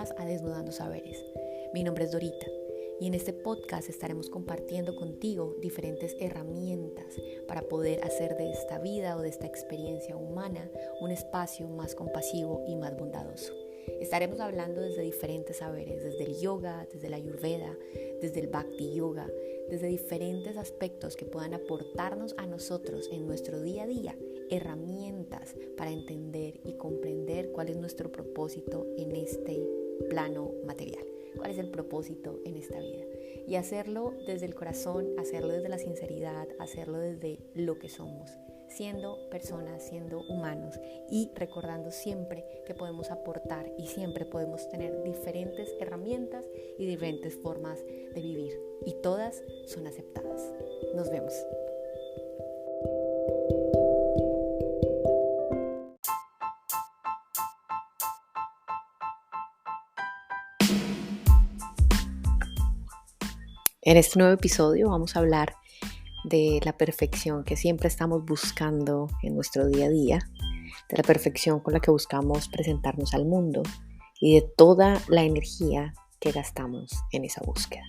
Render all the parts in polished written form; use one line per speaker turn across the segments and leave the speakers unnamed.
más a Desnudando Saberes. Mi nombre es Dorita y en este podcast estaremos compartiendo contigo diferentes herramientas para poder hacer de esta vida o de esta experiencia humana un espacio más compasivo y más bondadoso. Estaremos hablando desde diferentes saberes, desde el yoga, desde la ayurveda, desde el bhakti yoga, desde diferentes aspectos que puedan aportarnos a nosotros en nuestro día a día herramientas para entender y comprender cuál es nuestro propósito en este plano material, cuál es el propósito en esta vida. Y hacerlo desde el corazón, hacerlo desde la sinceridad, hacerlo desde lo que somos, siendo personas, siendo humanos y recordando siempre que podemos aportar y siempre podemos tener diferentes herramientas y diferentes formas de vivir. Y todas son aceptadas. Nos vemos. En este nuevo episodio vamos a hablar de la perfección que siempre estamos buscando en nuestro día a día, de la perfección con la que buscamos presentarnos al mundo y de toda la energía que gastamos en esa búsqueda.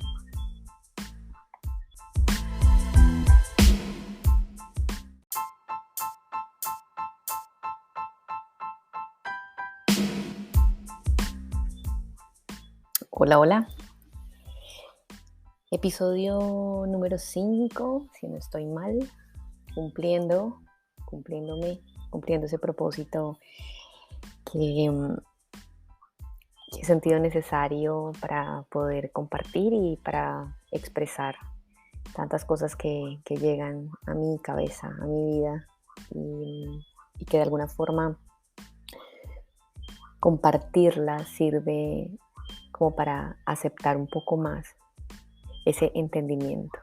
Hola, hola. Episodio número 5, si no estoy mal, cumpliendo ese propósito que he sentido necesario para poder compartir y para expresar tantas cosas que llegan a mi cabeza, a mi vida y que de alguna forma compartirlas sirve como para aceptar un poco más ese entendimiento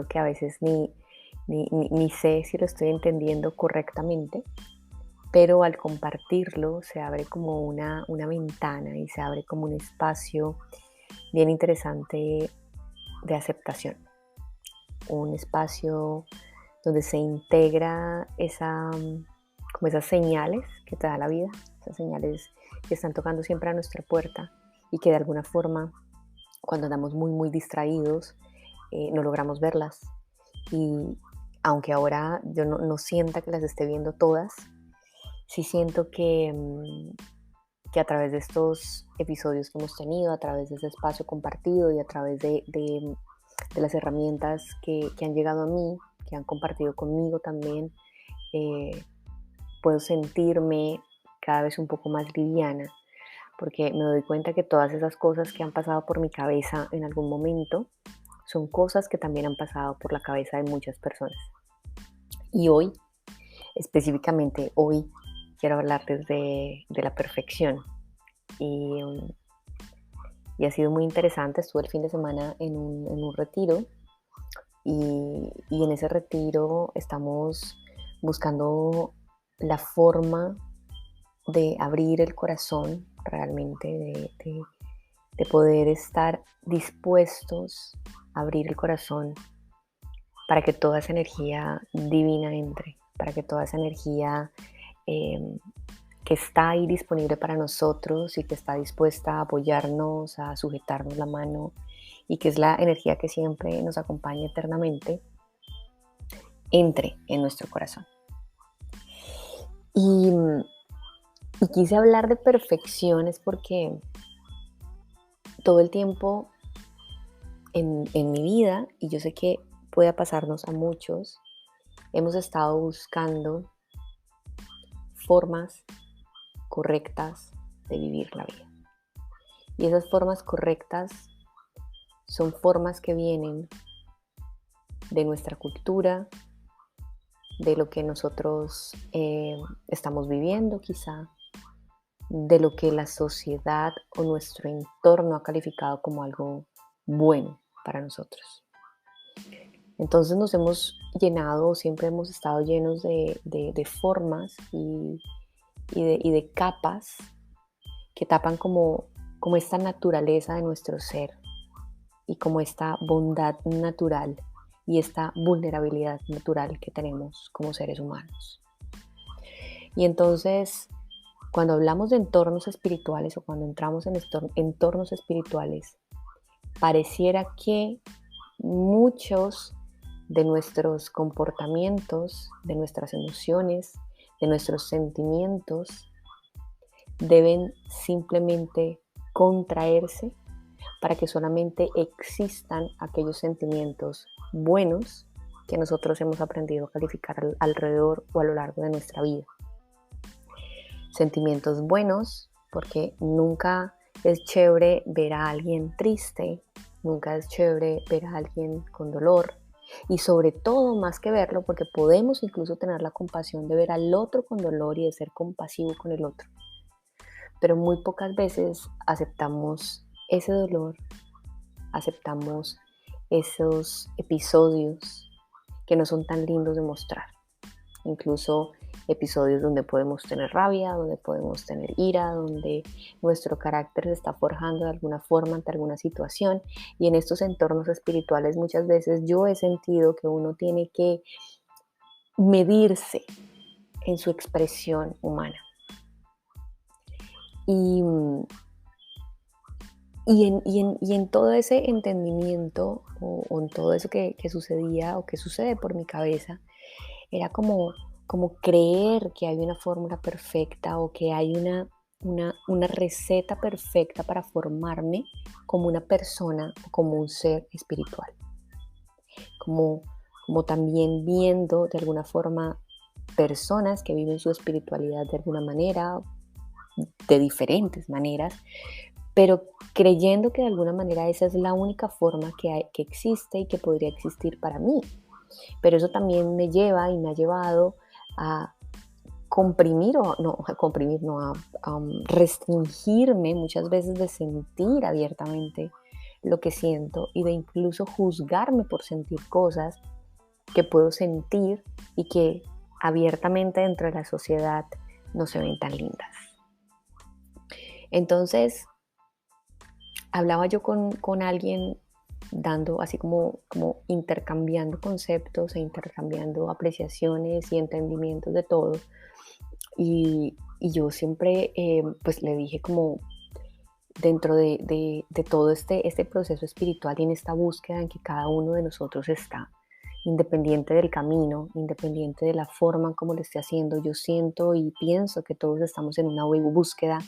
que a veces ni sé si lo estoy entendiendo correctamente, pero al compartirlo se abre como una ventana y se abre como un espacio bien interesante de aceptación, un espacio donde se integra como esas señales que te da la vida, esas señales que están tocando siempre a nuestra puerta y que de alguna forma cuando andamos muy distraídos no logramos verlas. Y aunque ahora yo no sienta que las esté viendo todas, sí siento que a través de estos episodios que hemos tenido, a través de ese espacio compartido y a través de las herramientas que han llegado a mí, que han compartido conmigo también, puedo sentirme cada vez un poco más liviana, porque me doy cuenta que todas esas cosas que han pasado por mi cabeza en algún momento son cosas que también han pasado por la cabeza de muchas personas. Y hoy, específicamente hoy, quiero hablarles de la perfección. Y ha sido muy interesante. Estuve el fin de semana en un retiro y en ese retiro estamos buscando la forma de abrir el corazón realmente, de poder estar dispuestos a abrir el corazón para que toda esa energía divina entre, para que toda esa energía que está ahí disponible para nosotros y que está dispuesta a apoyarnos, a sujetarnos la mano y que es la energía que siempre nos acompaña eternamente, entre en nuestro corazón. Y quise hablar de perfecciones porque todo el tiempo en mi vida, y yo sé que puede pasarnos a muchos, hemos estado buscando formas correctas de vivir la vida. Y esas formas correctas son formas que vienen de nuestra cultura, de lo que nosotros estamos viviendo quizá, de lo que la sociedad o nuestro entorno ha calificado como algo bueno para nosotros. Entonces nos hemos llenado, siempre hemos estado llenos de formas y de capas que tapan como esta naturaleza de nuestro ser y como esta bondad natural y esta vulnerabilidad natural que tenemos como seres humanos. Y entonces Cuando hablamos de entornos espirituales o cuando entramos en entornos espirituales, pareciera que muchos de nuestros comportamientos, de nuestras emociones, de nuestros sentimientos, deben simplemente contraerse para que solamente existan aquellos sentimientos buenos que nosotros hemos aprendido a calificar alrededor o a lo largo de nuestra vida. Sentimientos buenos, porque nunca es chévere ver a alguien triste, nunca es chévere ver a alguien con dolor, y sobre todo, más que verlo, porque podemos incluso tener la compasión de ver al otro con dolor y de ser compasivo con el otro. Pero muy pocas veces aceptamos ese dolor, aceptamos esos episodios que no son tan lindos de mostrar. Incluso episodios donde podemos tener rabia, donde podemos tener ira, donde nuestro carácter se está forjando de alguna forma ante alguna situación. Y en estos entornos espirituales muchas veces yo he sentido que uno tiene que medirse en su expresión humana. Y, en todo ese entendimiento o en todo eso que sucedía o que sucede por mi cabeza, era como creer que hay una fórmula perfecta o que hay una receta perfecta para formarme como una persona o como un ser espiritual. Como, como también viendo de alguna forma personas que viven su espiritualidad de alguna manera, de diferentes maneras, pero creyendo que de alguna manera esa es la única forma que existe y que podría existir para mí. Pero eso también me lleva y me ha llevado a comprimir o no, a comprimir, no, a restringirme muchas veces de sentir abiertamente lo que siento y de incluso juzgarme por sentir cosas que puedo sentir y que abiertamente dentro de la sociedad no se ven tan lindas. Entonces, hablaba yo con alguien dando, así como intercambiando conceptos e intercambiando apreciaciones y entendimientos de todo. Y yo siempre pues le dije como dentro de todo este proceso espiritual y en esta búsqueda en que cada uno de nosotros está, independiente del camino, independiente de la forma como lo esté haciendo, yo siento y pienso que todos estamos en una búsqueda,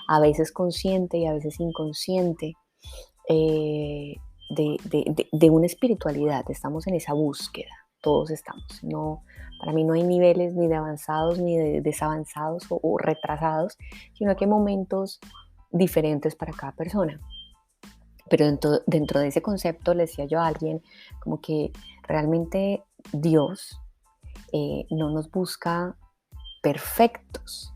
a veces consciente y a veces inconsciente, eh, de una espiritualidad. Estamos en esa búsqueda, todos estamos. No, para mí no hay niveles ni de avanzados ni de desavanzados o retrasados, sino que hay momentos diferentes para cada persona. Pero dentro de ese concepto le decía yo a alguien como que realmente Dios no nos busca perfectos.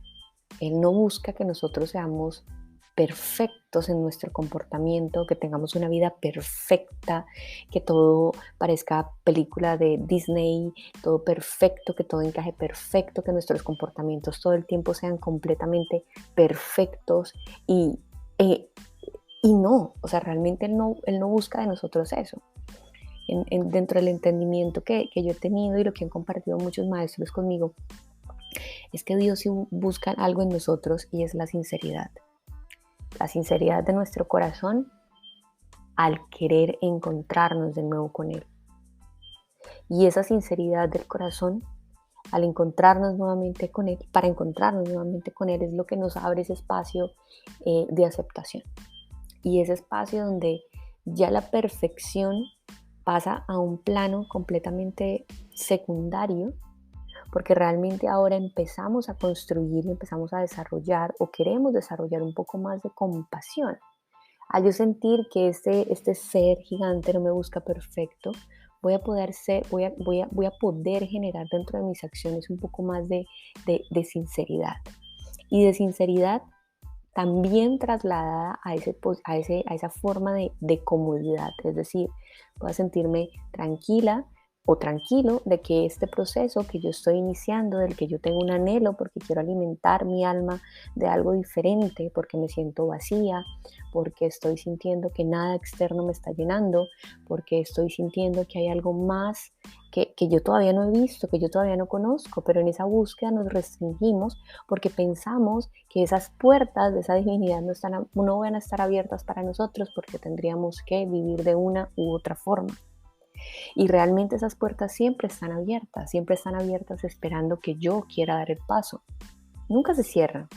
Él no busca que nosotros seamos perfectos en nuestro comportamiento, que tengamos una vida perfecta, que todo parezca película de Disney, todo perfecto, que todo encaje perfecto, que nuestros comportamientos todo el tiempo sean completamente perfectos y no, o sea, realmente él no busca de nosotros eso. Dentro del entendimiento que yo he tenido y lo que han compartido muchos maestros conmigo, es que Dios sí busca algo en nosotros y es la sinceridad. La sinceridad de nuestro corazón al querer encontrarnos de nuevo con Él. Y esa sinceridad del corazón al encontrarnos nuevamente con Él, para encontrarnos nuevamente con Él, es lo que nos abre ese espacio de aceptación. Y ese espacio donde ya la perfección pasa a un plano completamente secundario, porque realmente ahora empezamos a construir y empezamos a desarrollar o queremos desarrollar un poco más de compasión. Al yo sentir que este ser gigante no me busca perfecto, voy a poder generar dentro de mis acciones un poco más de sinceridad. Y de sinceridad también trasladada a esa forma de comodidad, es decir, voy a sentirme tranquila o tranquilo de que este proceso que yo estoy iniciando, del que yo tengo un anhelo porque quiero alimentar mi alma de algo diferente, porque me siento vacía, porque estoy sintiendo que nada externo me está llenando, porque estoy sintiendo que hay algo más que yo todavía no he visto, que yo todavía no conozco, pero en esa búsqueda nos restringimos porque pensamos que esas puertas de esa divinidad no van a estar abiertas para nosotros porque tendríamos que vivir de una u otra forma. Y realmente esas puertas siempre están abiertas esperando que yo quiera dar el paso. Nunca se cierran.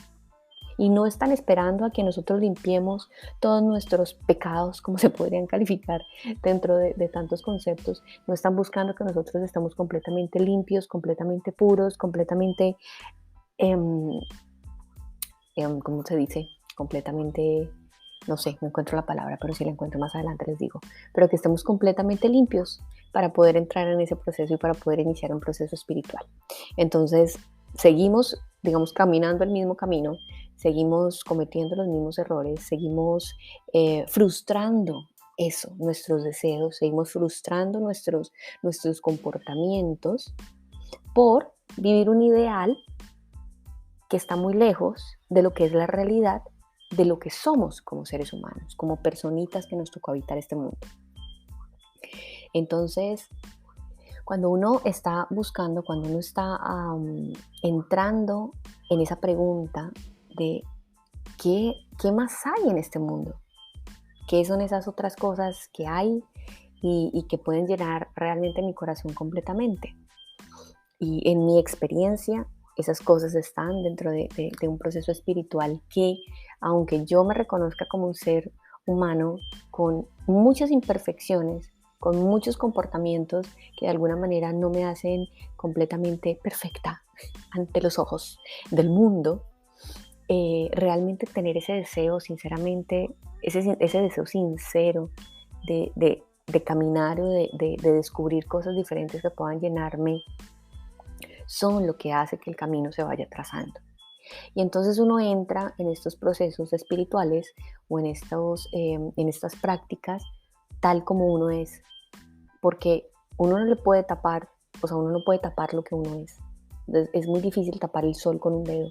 Y no están esperando a que nosotros limpiemos todos nuestros pecados, como se podrían calificar dentro de tantos conceptos. No están buscando que nosotros estemos completamente limpios, completamente puros, completamente, em, ¿cómo se dice? Completamente, no sé, no encuentro la palabra, pero si la encuentro más adelante les digo, pero que estemos completamente limpios para poder entrar en ese proceso y para poder iniciar un proceso espiritual. Entonces, seguimos, digamos, caminando el mismo camino, seguimos cometiendo los mismos errores, seguimos frustrando eso, nuestros deseos, seguimos frustrando nuestros comportamientos por vivir un ideal que está muy lejos de lo que es la realidad, de lo que somos como seres humanos, como personitas que nos tocó habitar este mundo. Entonces, cuando uno está buscando, cuando uno está entrando en esa pregunta de qué más hay en este mundo, qué son esas otras cosas que hay y que pueden llenar realmente mi corazón completamente. Y en mi experiencia, esas cosas están dentro de un proceso espiritual que, aunque yo me reconozca como un ser humano con muchas imperfecciones, con muchos comportamientos que de alguna manera no me hacen completamente perfecta ante los ojos del mundo, realmente tener ese deseo, sinceramente, ese deseo sincero de caminar o de descubrir cosas diferentes que puedan llenarme son lo que hace que el camino se vaya trazando. Y entonces uno entra en estos procesos espirituales o en estas prácticas tal como uno es, porque uno no le puede tapar, o sea, uno no puede tapar lo que uno es. Es muy difícil tapar el sol con un dedo.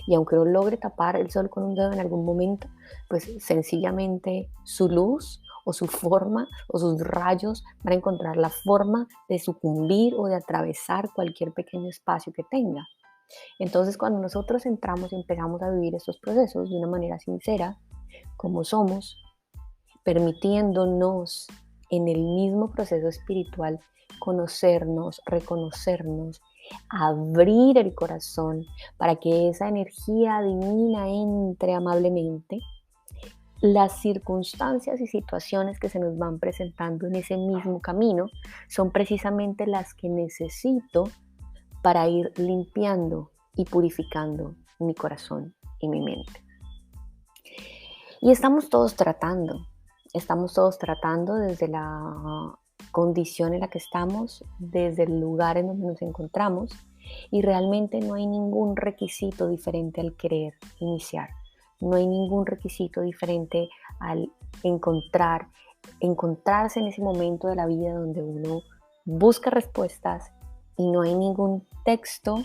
Y aunque uno logre tapar el sol con un dedo en algún momento, pues sencillamente su luz o su forma o sus rayos van a encontrar la forma de sucumbir o de atravesar cualquier pequeño espacio que tenga. Entonces, cuando nosotros entramos y empezamos a vivir estos procesos de una manera sincera, como somos, permitiéndonos en el mismo proceso espiritual conocernos, reconocernos, abrir el corazón para que esa energía divina entre amablemente, las circunstancias y situaciones que se nos van presentando en ese mismo camino son precisamente las que necesito para ir limpiando y purificando mi corazón y mi mente. Y estamos todos tratando desde la condición en la que estamos, desde el lugar en donde nos encontramos, y realmente no hay ningún requisito diferente al querer iniciar, no hay ningún requisito diferente al encontrarse en ese momento de la vida donde uno busca respuestas y no hay ningún texto,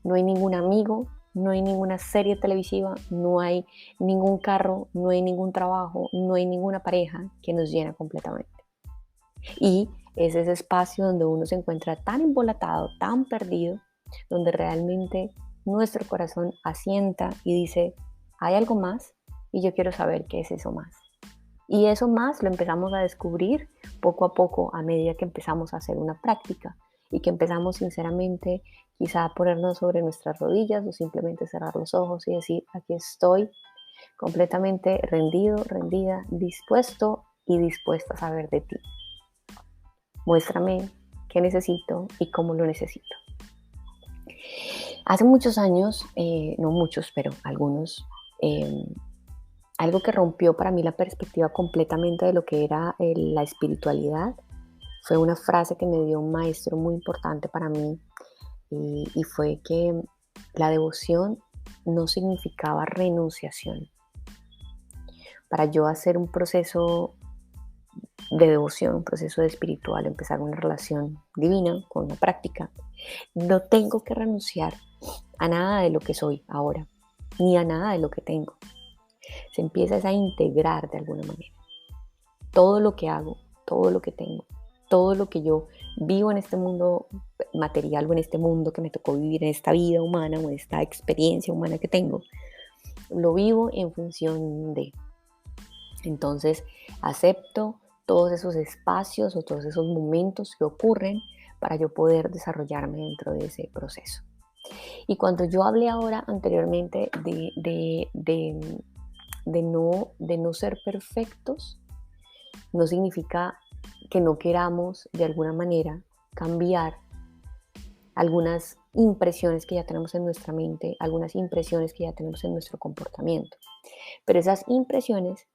no hay ningún amigo, no hay ninguna serie televisiva, no hay ningún carro, no hay ningún trabajo, no hay ninguna pareja que nos llena completamente. Y es ese espacio donde uno se encuentra tan embolatado, tan perdido, donde realmente nuestro corazón asienta y dice, hay algo más y yo quiero saber qué es eso más. Y eso más lo empezamos a descubrir poco a poco a medida que empezamos a hacer una práctica y que empezamos sinceramente quizá a ponernos sobre nuestras rodillas o simplemente cerrar los ojos y decir, aquí estoy completamente rendido, rendida, dispuesto y dispuesta a saber de ti. Muéstrame qué necesito y cómo lo necesito. Hace muchos años, no muchos, pero algunos, eh, algo que rompió para mí la perspectiva completamente de lo que era la espiritualidad fue una frase que me dio un maestro muy importante para mí y fue que la devoción no significaba renunciación. Para yo hacer un proceso de devoción, un proceso de espiritual, empezar una relación divina con una práctica, no tengo que renunciar a nada de lo que soy ahora, ni a nada de lo que tengo. Se empieza a integrar de alguna manera. Todo lo que hago, todo lo que tengo, todo lo que yo vivo en este mundo material o en este mundo que me tocó vivir, en esta vida humana o en esta experiencia humana que tengo, lo vivo en función de. Entonces, acepto todos esos espacios o todos esos momentos que ocurren para yo poder desarrollarme dentro de ese proceso. Y cuando yo hablé ahora anteriormente de no ser perfectos, no significa que no queramos de alguna manera cambiar algunas impresiones que ya tenemos en nuestra mente, algunas impresiones que ya tenemos en nuestro comportamiento. Pero esas impresiones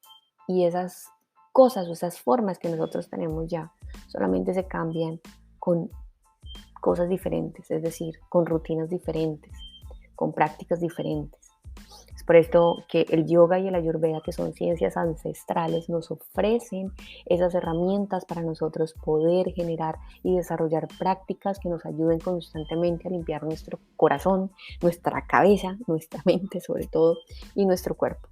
y esas cosas o esas formas que nosotros tenemos ya solamente se cambian con cosas diferentes, es decir, con rutinas diferentes, con prácticas diferentes. Es por esto que el yoga y el ayurveda, que son ciencias ancestrales, nos ofrecen esas herramientas para nosotros poder generar y desarrollar prácticas que nos ayuden constantemente a limpiar nuestro corazón, nuestra cabeza, nuestra mente sobre todo, y nuestro cuerpo.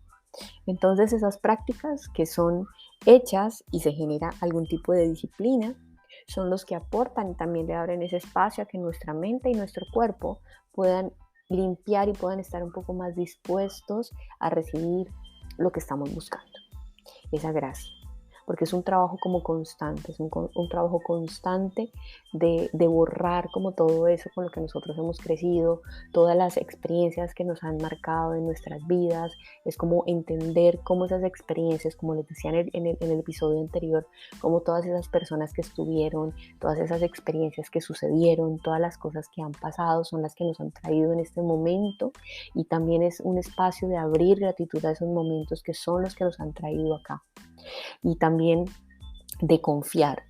Entonces esas prácticas que son hechas y se genera algún tipo de disciplina son los que aportan y también le abren ese espacio a que nuestra mente y nuestro cuerpo puedan limpiar y puedan estar un poco más dispuestos a recibir lo que estamos buscando, esa gracia. Porque es un trabajo como constante, es un trabajo constante de borrar como todo eso con lo que nosotros hemos crecido, todas las experiencias que nos han marcado en nuestras vidas, es como entender cómo esas experiencias, como les decía en el episodio anterior, como todas esas personas que estuvieron, todas esas experiencias que sucedieron, todas las cosas que han pasado son las que nos han traído en este momento, y también es un espacio de abrir gratitud a esos momentos que son los que nos han traído acá. Y también de confiar,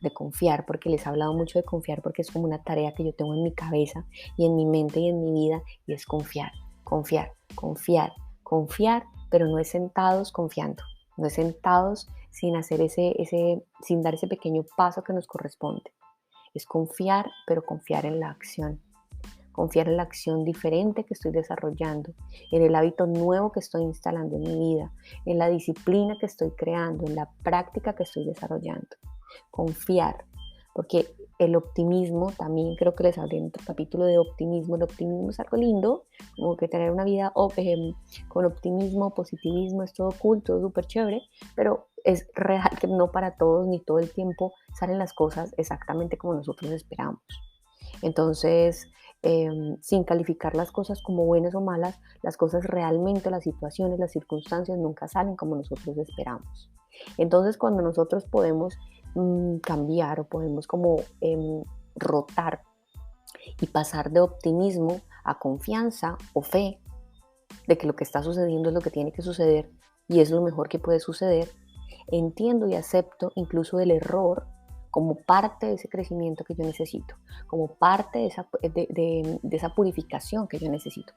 porque les he hablado mucho de confiar, porque es como una tarea que yo tengo en mi cabeza y en mi mente y en mi vida, y es confiar, confiar, confiar, confiar, pero no es sentados confiando, no es sentados sin hacer sin dar ese pequeño paso que nos corresponde. Es confiar, pero confiar en la acción. Confiar en la acción diferente que estoy desarrollando, en el hábito nuevo que estoy instalando en mi vida, en la disciplina que estoy creando, en la práctica que estoy desarrollando. Confiar, porque el optimismo, también creo que les hablé en otro capítulo de optimismo, el optimismo es algo lindo, como que tener una vida con optimismo, positivismo, es todo cool, todo súper chévere, pero es real que no para todos ni todo el tiempo salen las cosas exactamente como nosotros esperamos. Entonces, sin calificar las cosas como buenas o malas, las cosas realmente, las situaciones, las circunstancias nunca salen como nosotros esperamos. Entonces, cuando nosotros podemos cambiar o podemos como rotar y pasar de optimismo a confianza o fe de que lo que está sucediendo es lo que tiene que suceder y es lo mejor que puede suceder, entiendo y acepto incluso el error como parte de ese crecimiento que yo necesito, como parte de esa purificación que yo necesito,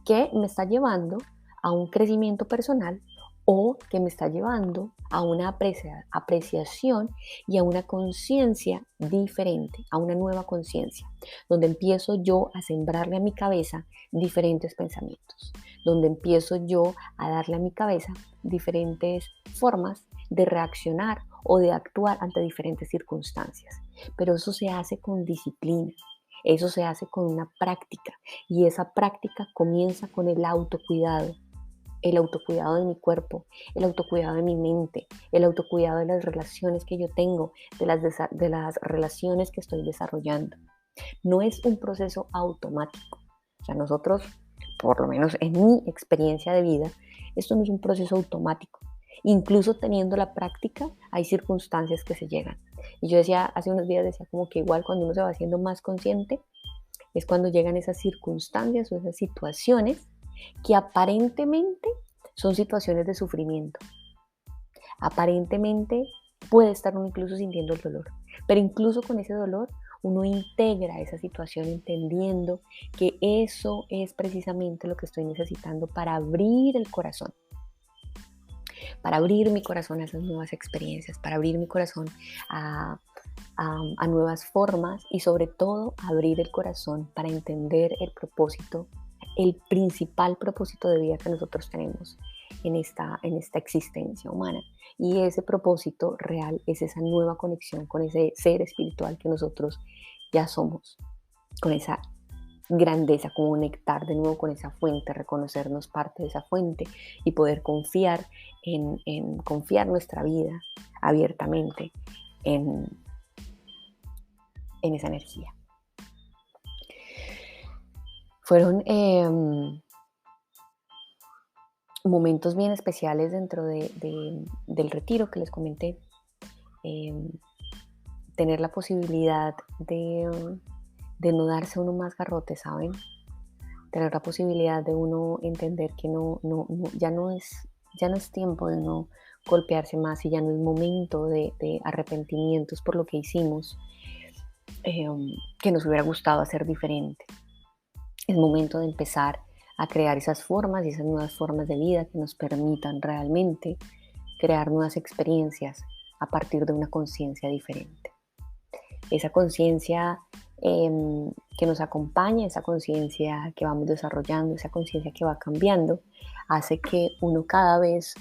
que me está llevando a un crecimiento personal o que me está llevando a una apreciación y a una conciencia diferente, a una nueva conciencia, donde empiezo yo a sembrarle a mi cabeza diferentes pensamientos, donde empiezo yo a darle a mi cabeza diferentes formas de reaccionar o de actuar ante diferentes circunstancias. Pero eso se hace con disciplina, eso se hace con una práctica, y esa práctica comienza con el autocuidado de mi cuerpo, el autocuidado de mi mente, el autocuidado de las relaciones que yo tengo, de las relaciones que estoy desarrollando. No es un proceso automático. O sea, nosotros, por lo menos en mi experiencia de vida, esto no es un proceso automático. Incluso teniendo la práctica, hay circunstancias que se llegan. Y yo decía, hace unos días decía como que igual cuando uno se va haciendo más consciente, es cuando llegan esas circunstancias o esas situaciones que aparentemente son situaciones de sufrimiento. Aparentemente puede estar uno incluso sintiendo el dolor, pero incluso con ese dolor uno integra esa situación entendiendo que eso es precisamente lo que estoy necesitando para abrir el corazón. para abrir mi corazón a esas nuevas experiencias, para abrir mi corazón a, a nuevas formas y sobre todo abrir el corazón para entender el propósito, el principal propósito de vida que nosotros tenemos en esta existencia humana. Y ese propósito real es esa nueva conexión con ese ser espiritual que nosotros ya somos, con esa grandeza, como conectar de nuevo con esa fuente, reconocernos parte de esa fuente y poder confiar en confiar nuestra vida abiertamente en, en esa energía. Fueron momentos bien especiales dentro del retiro que les comenté. Eh, Tener la posibilidad de no darse uno más garrote, ¿saben? Tener la posibilidad de uno entender que ya no es tiempo de uno golpearse más y ya no es momento de arrepentimientos por lo que hicimos, que nos hubiera gustado hacer diferente. Es momento de empezar a crear esas formas y esas nuevas formas de vida que nos permitan realmente crear nuevas experiencias a partir de una conciencia diferente. Esa conciencia que nos acompaña, esa conciencia que vamos desarrollando, esa conciencia que va cambiando, hace que uno cada vez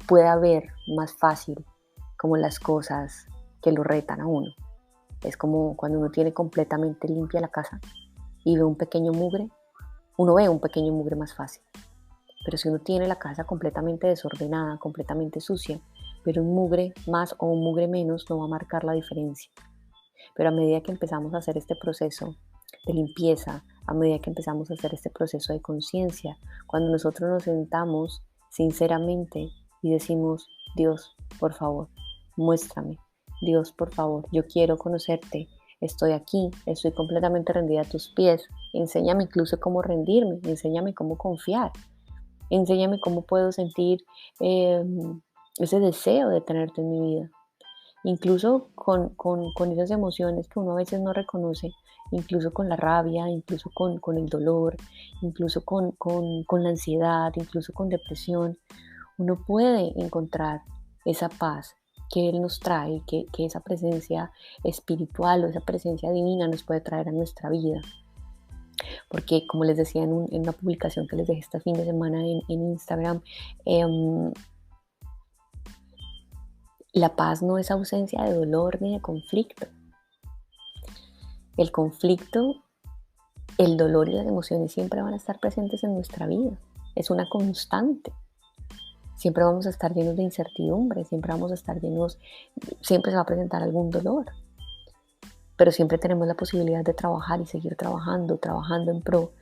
pueda ver más fácil como las cosas que lo retan a uno. Es como cuando uno tiene completamente limpia la casa y ve un pequeño mugre, uno ve un pequeño mugre más fácil. Pero si uno tiene la casa completamente desordenada, completamente sucia, pero un mugre más o un mugre menos no va a marcar la diferencia. Pero a medida que empezamos a hacer este proceso de limpieza, a medida que empezamos a hacer este proceso de conciencia, cuando nosotros nos sentamos sinceramente y decimos, Dios, por favor, muéstrame. Dios, por favor, yo quiero conocerte. Estoy aquí, estoy completamente rendida a tus pies. Enséñame incluso cómo rendirme, enséñame cómo confiar, enséñame cómo puedo sentir ese deseo de tenerte en mi vida. Incluso con esas emociones que uno a veces no reconoce, incluso con la rabia, incluso con el dolor, incluso con la ansiedad, incluso con depresión, uno puede encontrar esa paz que Él nos trae, que esa presencia espiritual o esa presencia divina nos puede traer a nuestra vida. Porque como les decía en una publicación que les dejé este fin de semana en Instagram, la paz no es ausencia de dolor ni de conflicto. El conflicto, el dolor y las emociones siempre van a estar presentes en nuestra vida. Es una constante. Siempre vamos a estar llenos de incertidumbre, siempre vamos a estar llenos, siempre se va a presentar algún dolor. Pero siempre tenemos la posibilidad de trabajar y seguir trabajando en pro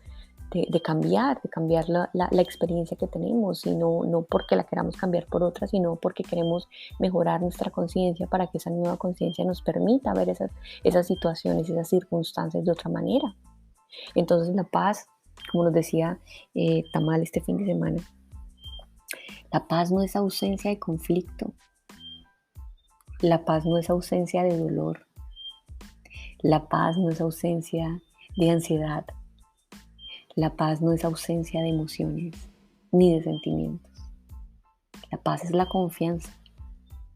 de cambiar la experiencia que tenemos, y no porque la queramos cambiar por otra, sino porque queremos mejorar nuestra conciencia para que esa nueva conciencia nos permita ver esas situaciones, esas circunstancias de otra manera. Entonces la paz, como nos decía Tamal este fin de semana, la paz no es ausencia de conflicto, la paz no es ausencia de dolor, la paz no es ausencia de ansiedad, la paz no es ausencia de emociones ni de sentimientos. La paz es la confianza.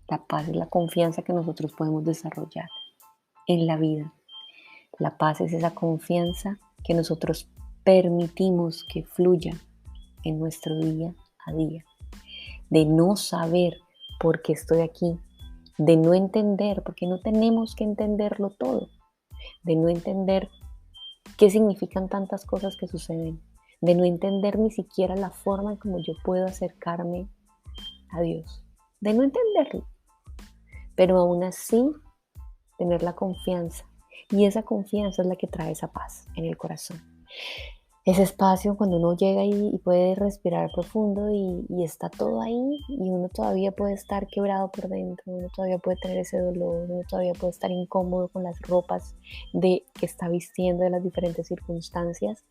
La paz es la confianza que nosotros podemos desarrollar en la vida. La paz es esa confianza que nosotros permitimos que fluya en nuestro día a día. De no saber por qué estoy aquí. De no entender, porque no tenemos que entenderlo todo. De no entender qué significan tantas cosas que suceden. De no entender ni siquiera la forma en cómo yo puedo acercarme a Dios. De no entenderlo. Pero aún así, tener la confianza. Y esa confianza es la que trae esa paz en el corazón. Ese espacio cuando uno llega y puede respirar profundo y está todo ahí, y uno todavía puede estar quebrado por dentro, uno todavía puede tener ese dolor, uno todavía puede estar incómodo con las ropas que está vistiendo de las diferentes circunstancias,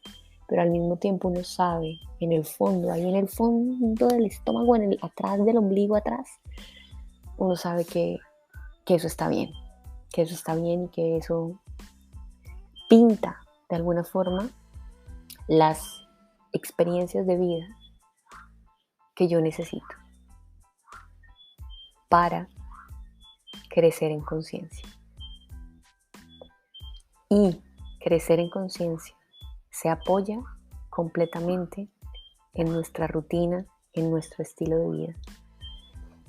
pero al mismo tiempo uno sabe en el fondo, ahí en el fondo del estómago, atrás del ombligo atrás, uno sabe que eso está bien, y que eso pinta de alguna forma las experiencias de vida que yo necesito. para crecer en conciencia. Y crecer en conciencia se apoya completamente en nuestra rutina, en nuestro estilo de vida.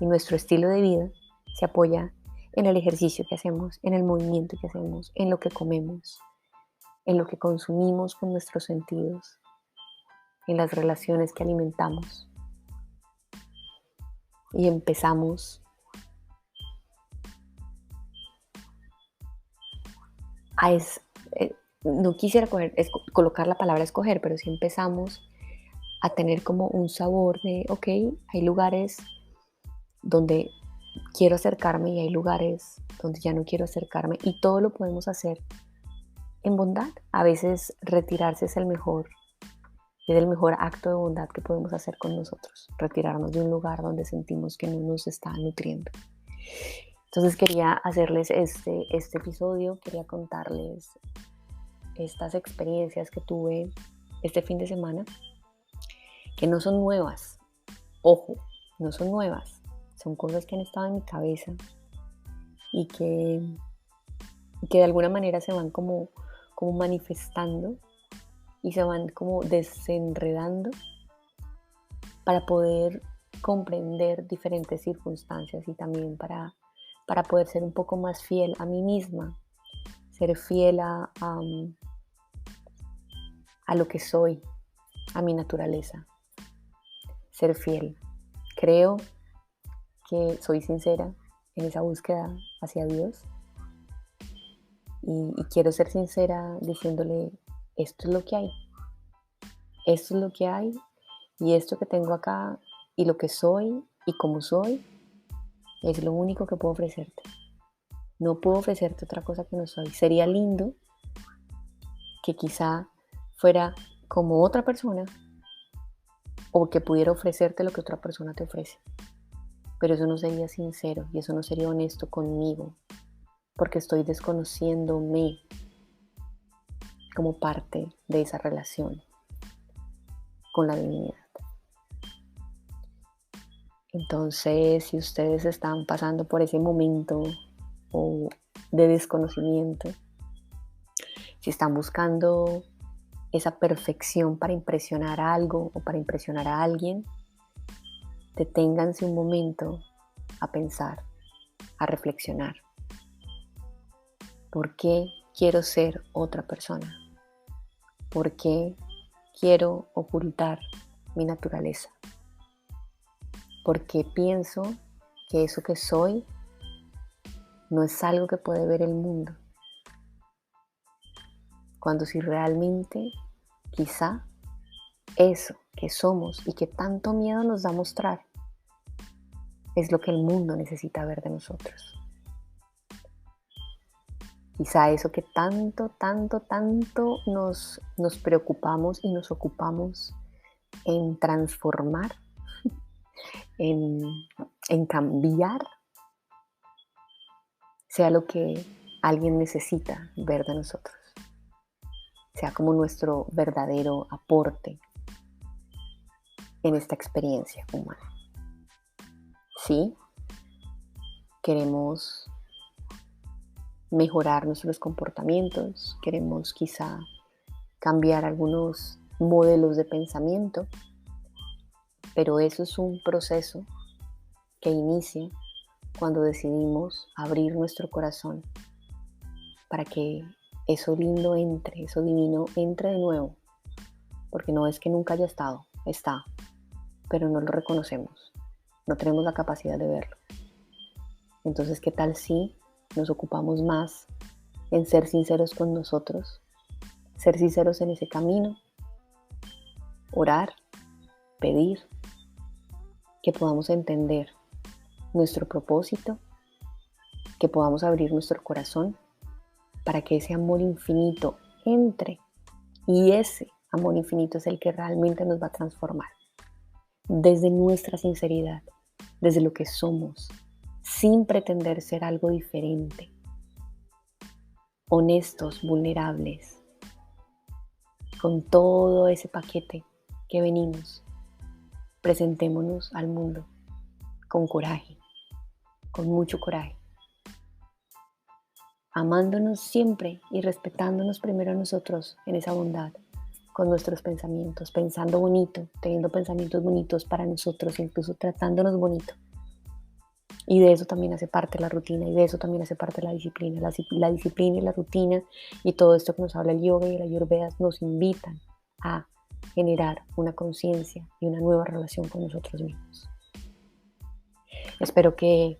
Y nuestro estilo de vida se apoya en el ejercicio que hacemos, en el movimiento que hacemos, en lo que comemos, en lo que consumimos con nuestros sentidos, en las relaciones que alimentamos. Y empezamos a no quisiera colocar la palabra escoger, pero sí empezamos a tener como un sabor de, ok, hay lugares donde quiero acercarme y hay lugares donde ya no quiero acercarme, y todo lo podemos hacer en bondad. A veces retirarse es el mejor acto de bondad que podemos hacer con nosotros, retirarnos de un lugar donde sentimos que no nos está nutriendo. Entonces quería hacerles este episodio, quería contarles estas experiencias que tuve este fin de semana, que no son nuevas, ojo, no son nuevas, son cosas que han estado en mi cabeza y que de alguna manera se van como manifestando y se van como desenredando para poder comprender diferentes circunstancias y también para poder ser un poco más fiel a mí misma, ser fiel a lo que soy, a mi naturaleza, ser fiel. Creo que soy sincera en esa búsqueda hacia Dios y quiero ser sincera diciéndole, esto es lo que hay, esto es lo que hay y esto que tengo acá y lo que soy y cómo soy es lo único que puedo ofrecerte. No puedo ofrecerte otra cosa que no soy. Sería lindo que quizá fuera como otra persona o que pudiera ofrecerte lo que otra persona te ofrece. Pero eso no sería sincero y eso no sería honesto conmigo, porque estoy desconociéndome como parte de esa relación con la divinidad. Entonces, si ustedes están pasando por ese momento o de desconocimiento, si están buscando esa perfección para impresionar a algo o para impresionar a alguien, deténganse un momento a pensar, a reflexionar. ¿Por qué quiero ser otra persona? ¿Por qué quiero ocultar mi naturaleza? ¿Por qué pienso que eso que soy no es algo que puede ver el mundo? Cuando si realmente quizá eso que somos y que tanto miedo nos da mostrar es lo que el mundo necesita ver de nosotros. Quizá eso que tanto nos preocupamos y nos ocupamos en transformar, en cambiar, sea lo que alguien necesita ver de nosotros, sea como nuestro verdadero aporte en esta experiencia humana. Sí, queremos mejorar nuestros comportamientos, queremos quizá cambiar algunos modelos de pensamiento, pero eso es un proceso que inicia cuando decidimos abrir nuestro corazón para que eso lindo entre, eso divino entre de nuevo, porque no es que nunca haya estado, está, pero no lo reconocemos, no tenemos la capacidad de verlo. Entonces, ¿qué tal si nos ocupamos más en ser sinceros con nosotros, ser sinceros en ese camino, orar, pedir, que podamos entender nuestro propósito, que podamos abrir nuestro corazón para que ese amor infinito entre, y ese amor infinito es el que realmente nos va a transformar desde nuestra sinceridad, desde lo que somos, sin pretender ser algo diferente, honestos, vulnerables, con todo ese paquete que venimos. Presentémonos al mundo con coraje, con mucho coraje, amándonos siempre y respetándonos primero a nosotros en esa bondad, con nuestros pensamientos, pensando bonito, teniendo pensamientos bonitos para nosotros, incluso tratándonos bonito. Y de eso también hace parte la rutina, y de eso también hace parte la disciplina. La disciplina y la rutina y todo esto que nos habla el yoga y la ayurveda nos invitan a generar una conciencia y una nueva relación con nosotros mismos. Espero que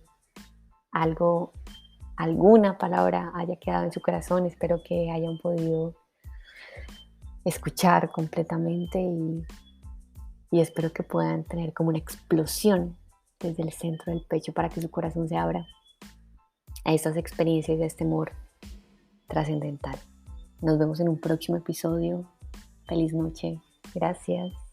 alguna palabra haya quedado en su corazón, espero que hayan podido escuchar completamente y espero que puedan tener como una explosión desde el centro del pecho para que su corazón se abra a estas experiencias y a este amor trascendental. Nos vemos en un próximo episodio. Feliz noche. Gracias.